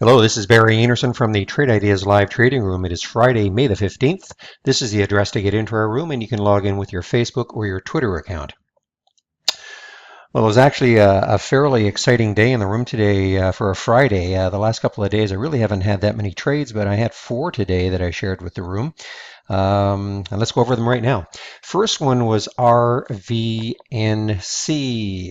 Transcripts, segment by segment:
Hello, this is Barry Anderson from the Trade Ideas Live Trading Room. It is Friday, May the 15th. This is the address to get into our room, and you can log in with your Facebook or your Twitter account. Well, it was actually a fairly exciting day in the room today for a Friday. The last couple of days, I really haven't had that many trades, but I had 4 today that I shared with the room. And let's go over them right now. First one was RVNC,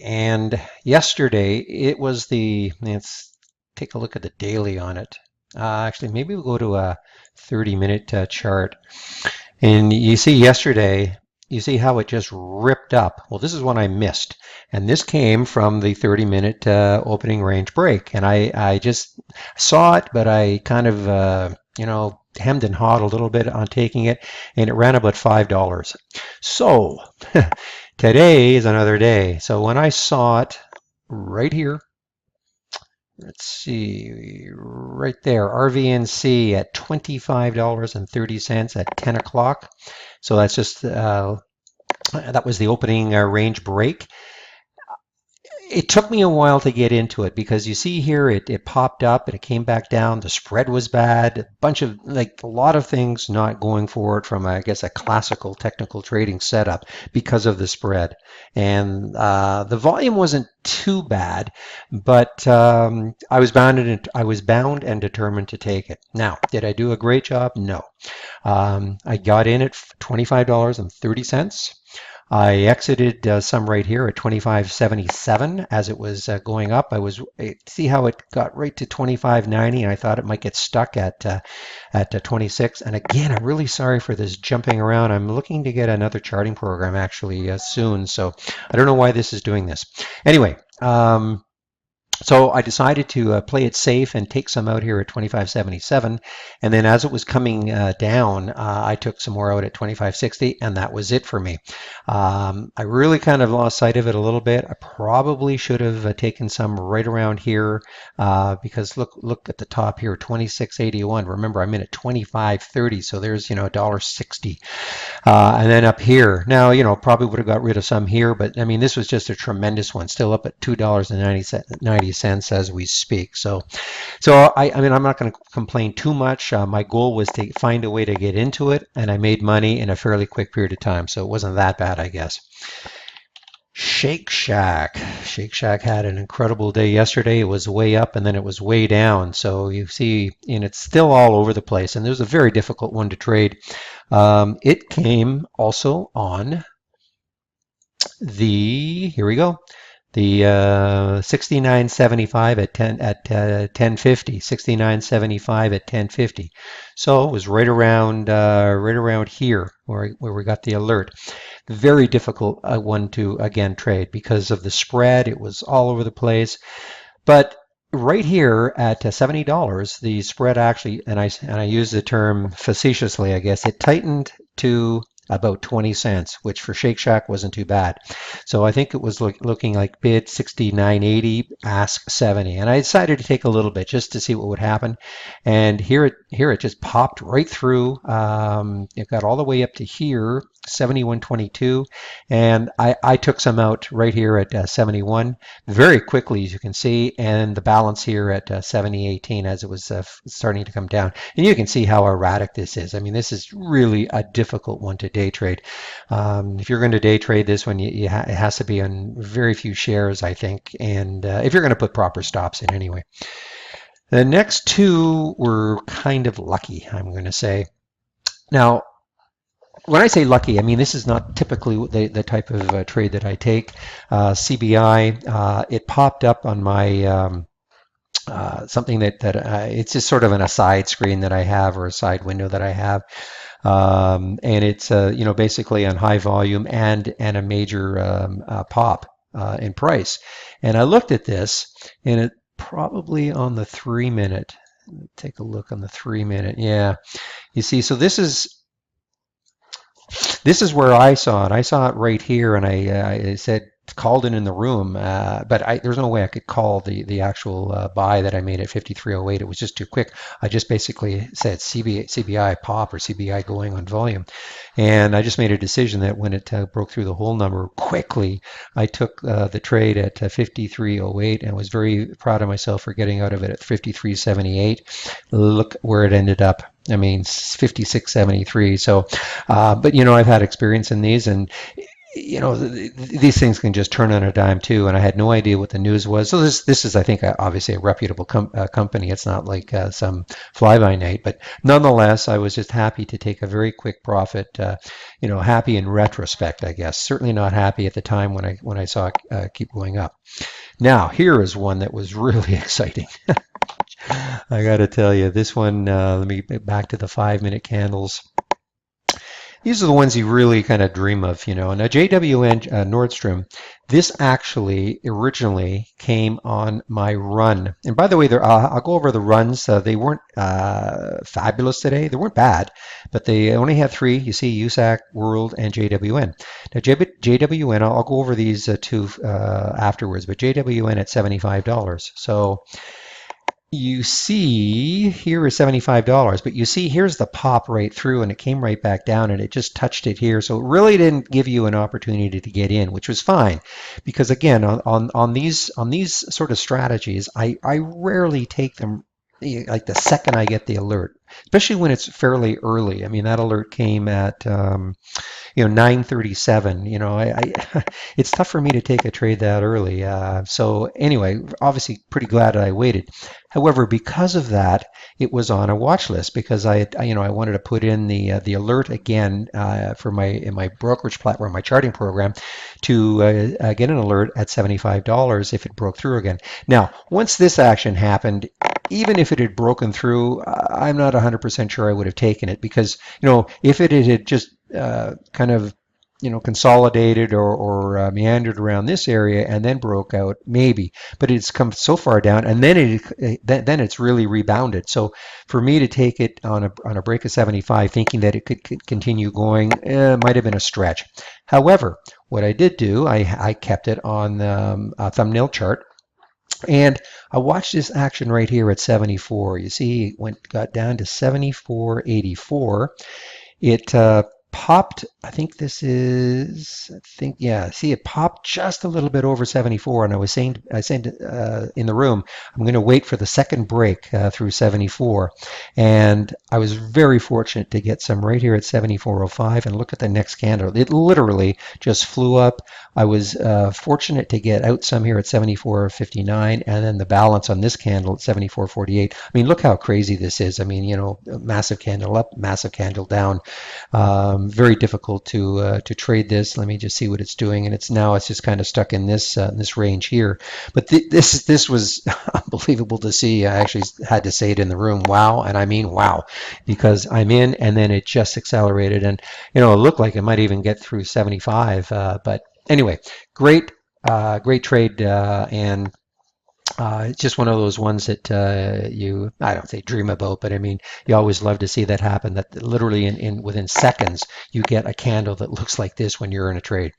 and yesterday it was let's take a look at the daily on it. Actually, maybe we'll go to a 30-minute chart. And you see yesterday, you see how it just ripped up. Well, this is one I missed. And this came from the 30-minute opening range break. And I just saw it, but I kind of, hemmed and hawed a little bit on taking it. And it ran about $5. So today is another day. So when I saw it right here, let's see, right there, RVNC at $25.30 at 10 o'clock. So that's just, that was the opening range break. It took me a while to get into it because you see here it popped up and it came back down. The spread was bad. A bunch of a lot of things not going forward from I guess a classical technical trading setup because of the spread. And the volume wasn't too bad, but I was bound and determined to take it. Now, did I do a great job? No. I got in at $25.30. I exited some right here at 25.77 as it was going up. See how it got right to 25.90, and I thought it might get stuck at 26. And again, I'm really sorry for this jumping around. I'm looking to get another charting program actually soon, so I don't know why this is doing this. Anyway. So I decided to play it safe and take some out here at 25.77, and then as it was coming down, I took some more out at 25.60, and that was it for me. I really kind of lost sight of it a little bit. I probably should have taken some right around here because look at the top here, 26.81. Remember, I'm in at 25.30, so there's $1.60, and then up here. Now probably would have got rid of some here, but I mean this was just a tremendous one, still up at $2.90 as we speak. So I mean, I'm not going to complain too much. My goal was to find a way to get into it, and I made money in a fairly quick period of time. So it wasn't that bad, I guess. Shake Shack. Shake Shack had an incredible day yesterday. It was way up and then it was way down. So you see, and it's still all over the place. And there's a very difficult one to trade. It came also on here we go. The 69.75 at 1050, 69.75 at 1050. So it was right around here where we got the alert. Very difficult one to again trade because of the spread. It was all over the place. But right here at $70, the spread actually, and I use the term facetiously, I guess, it tightened to about 20 cents, which for Shake Shack wasn't too bad. So I think it was looking like bid 69.80, ask 70. And I decided to take a little bit just to see what would happen. And here it just popped right through. It got all the way up to here, 71.22. And I took some out right here at 71 very quickly, as you can see, and the balance here at 70.18 as it was starting to come down. And you can see how erratic this is. I mean, this is really a difficult one to day trade. If you're going to day trade this one, it has to be on very few shares, I think, and if you're going to put proper stops in anyway. The next two were kind of lucky, I'm going to say. Now, when I say lucky, I mean this is not typically the type of trade that I take. CBI, it popped up on my something that it's just sort of an aside screen that I have, or a side window that I have, and it's basically on high volume and a major pop in price. And I looked at this, and it probably on the 3-minute. Take a look on the 3-minute. Yeah, you see, so this is where I saw it. I saw it right here, and I said, called in the room, but there's no way I could call the actual buy that I made at 53.08. It was just too quick. I just basically said CBI pop or CBI going on volume. And I just made a decision that when it broke through the whole number quickly, I took the trade at 53.08 and was very proud of myself for getting out of it at 53.78. Look where it ended up. I mean, 56.73. So, but I've had experience in these, and these things can just turn on a dime too. And I had no idea what the news was. So this is, I think, obviously a reputable company. It's not like some fly-by-night, but nonetheless, I was just happy to take a very quick profit. Happy in retrospect, I guess. Certainly not happy at the time when I saw it keep going up. Now, here is one that was really exciting. I got to tell you, this one. Let me get back to the 5-minute candles. These are the ones you really kind of dream of, Now, JWN Nordstrom, this actually originally came on my run. And by the way, I'll go over the runs. They weren't fabulous today. They weren't bad, but they only had 3. You see, USAC, World, and JWN. Now, JWN, I'll go over these two afterwards, but JWN at $75. So you see here is $75, but you see here's the pop right through, and it came right back down, and it just touched it here. So it really didn't give you an opportunity to get in, which was fine, because again, on these sort of strategies, I rarely take them like the second I get the alert, especially when it's fairly early. I mean, that alert came at 9:37. It's tough for me to take a trade that early. So anyway, obviously pretty glad that I waited. However, because of that, it was on a watch list because I wanted to put in the alert again for in my brokerage platform, my charting program, to get an alert at $75 if it broke through again. Now, once this action happened, even if it had broken through, I'm not 100% sure I would have taken it because, if it had just kind of consolidated or meandered around this area and then broke out, maybe. But it's come so far down, and then it's really rebounded. So for me to take it on a break of 75, thinking that it could continue going, might have been a stretch. However, what I did do, I kept it on a thumbnail chart. And I watched this action right here at 74. You see, it got down to 74.84. It popped, I think this is, yeah, see, it popped just a little bit over 74, and I said in the room, I'm going to wait for the second break through 74, and I was very fortunate to get some right here at 74.05, and look at the next candle. It literally just flew up. I was fortunate to get out some here at 74.59, and then the balance on this candle at 74.48. I mean, look how crazy this is. I mean, massive candle up, massive candle down. Very difficult to trade this. Let me just see what it's doing, and it's just kind of stuck in this range here. But this was unbelievable to see. I actually had to say it in the room. Wow, and I mean wow, because I'm in, and then it just accelerated, and it looked like it might even get through 75. But anyway, great trade, and it's just one of those ones that I don't say dream about, but I mean, you always love to see that happen, that literally within seconds, you get a candle that looks like this when you're in a trade.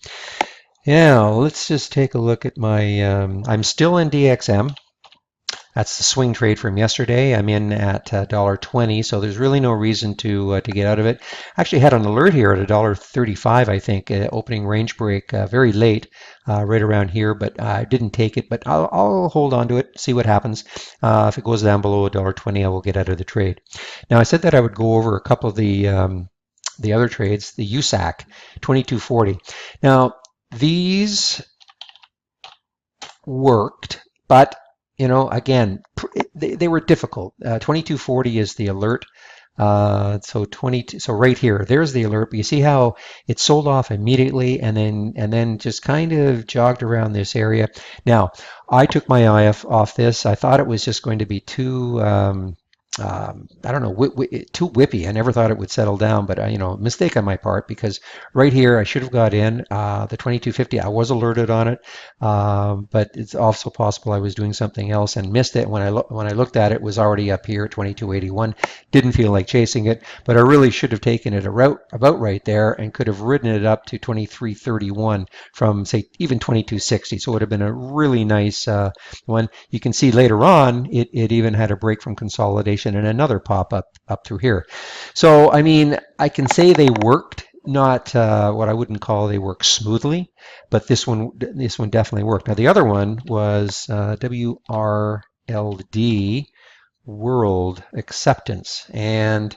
Now, let's just take a look at my, I'm still in DXM. That's the swing trade from yesterday. I'm in at $1.20, so there's really no reason to get out of it. I actually had an alert here at $1.35, I think, opening range break very late, right around here, but I didn't take it. But I'll hold on to it, see what happens. If it goes down below $1.20, I will get out of the trade. Now, I said that I would go over a couple of the other trades, the USAC 2240. Now, these worked, but again, they were difficult. 2240 is the alert. So right here, there's the alert. But you see how it sold off immediately, and then just kind of jogged around this area. Now, I took my eye off this. I thought it was just going to be too I don't know, too whippy. I never thought it would settle down, but mistake on my part because right here I should have got in the 2250. I was alerted on it, but it's also possible I was doing something else and missed it. When I looked at it, it was already up here at 2281. Didn't feel like chasing it, but I really should have taken it about right there and could have ridden it up to 2331 from say even 2260. So it would have been a really nice one. You can see later on it even had a break from consolidation and another pop up through here. So I mean, I can say they worked, not what I wouldn't call they work smoothly, but this one definitely worked. Now the other one was WRLD, World Acceptance, and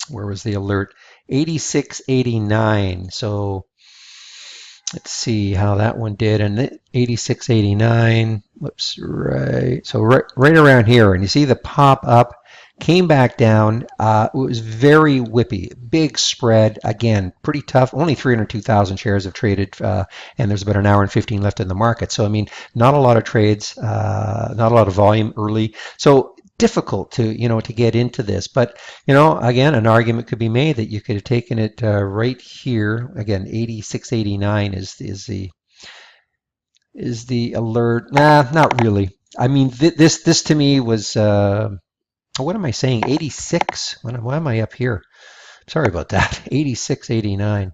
where was the alert? 8689. So let's see how that one did. And 8689, whoops, right. So right around here, and you see the pop up, came back down. It was very whippy, big spread. Again, pretty tough. Only 302,000 shares have traded, and there's about an hour and 15 left in the market. So I mean, not a lot of trades, not a lot of volume early. So difficult to get into this, but again, an argument could be made that you could have taken it right here. Again, 8689 is the alert. Nah, not really. I mean, this to me was what am I saying? 86. Why am I up here? Sorry about that. 8689.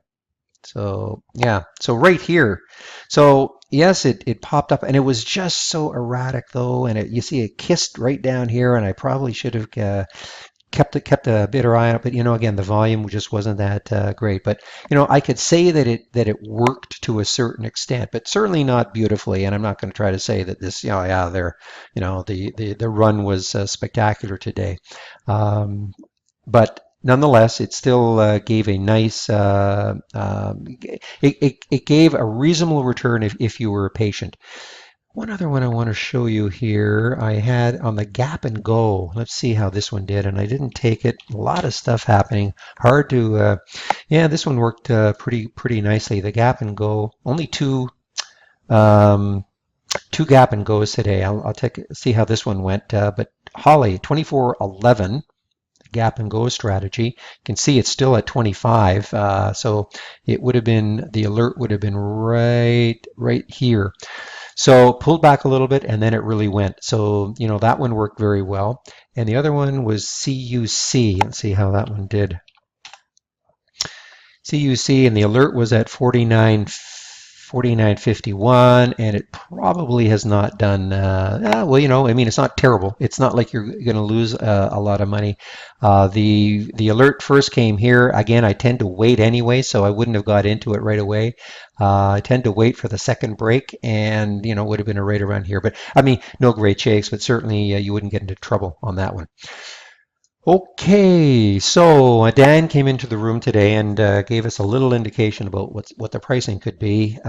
So yeah, so right here. So yes, it popped up, and it was just so erratic though, and you see it kissed right down here, and I probably should have kept a better eye on it, but again, the volume just wasn't that great. But I could say that it worked to a certain extent, but certainly not beautifully. And I'm not going to try to say that this, yeah, the run was spectacular today. But nonetheless, it still gave a nice, it gave a reasonable return if you were patient. One other one I want to show you here, I had on the gap and go. Let's see how this one did, and I didn't take it. A lot of stuff happening. Hard to, yeah, this one worked pretty nicely. The gap and go, only two gap and goes today. I'll see how this one went. But Holly, 2411. Gap and go strategy. You can see it's still at 25, so it would have been, the alert would have been right here. So pulled back a little bit, and then it really went. So that one worked very well. And the other one was CUC. Let's see how that one did. CUC, and the alert was at 49.51, and it probably has not done well. I mean, it's not terrible. It's not like you're going to lose a lot of money. The alert first came here. Again, I tend to wait anyway, so I wouldn't have got into it right away. I tend to wait for the second break, and would have been right around here. But I mean, no great shakes, but certainly you wouldn't get into trouble on that one. Okay, so Dan came into the room today and gave us a little indication about what the pricing could be.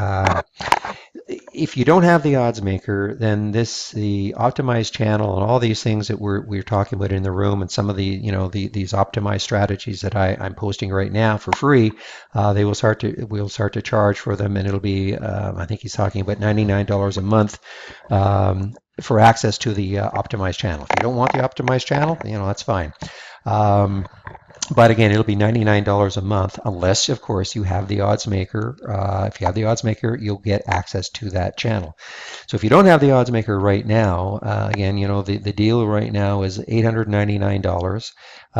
If you don't have the odds maker, then the optimized channel and all these things that we're talking about in the room, and some of the these optimized strategies that I'm posting right now for free, we'll start to charge for them, and it'll be I think he's talking about $99 a month. For access to the optimized channel. If you don't want the optimized channel, that's fine. But again, it'll be $99 a month, unless, of course, you have the odds maker. If you have the odds maker, you'll get access to that channel. So if you don't have the odds maker right now, again, the deal right now is $899,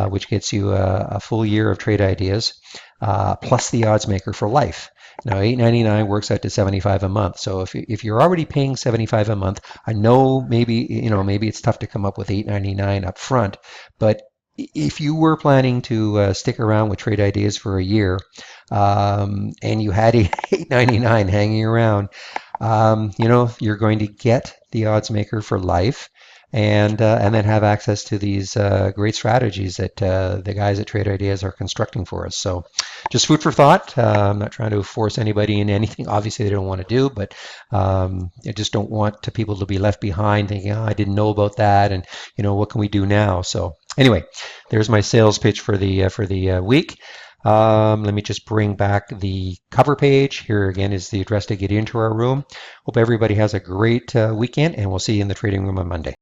which gets you a full year of trade ideas, plus the odds maker for life. Now, $899 works out to $75 a month. So if you're already paying $75 a month, I know maybe it's tough to come up with $899 up front, but if you were planning to stick around with trade ideas for a year, and you had $899 hanging around, you're going to get the odds maker for life, and then have access to these great strategies that the guys at Trade Ideas are constructing for us. So just food for thought. I'm not trying to force anybody into anything obviously they don't want to do, but I just don't want people to be left behind thinking, oh, I didn't know about that, and what can we do now? So anyway, there's my sales pitch for the week. Let me just bring back the cover page. Here again is the address to get into our room. Hope everybody has a great weekend, and we'll see you in the trading room on Monday.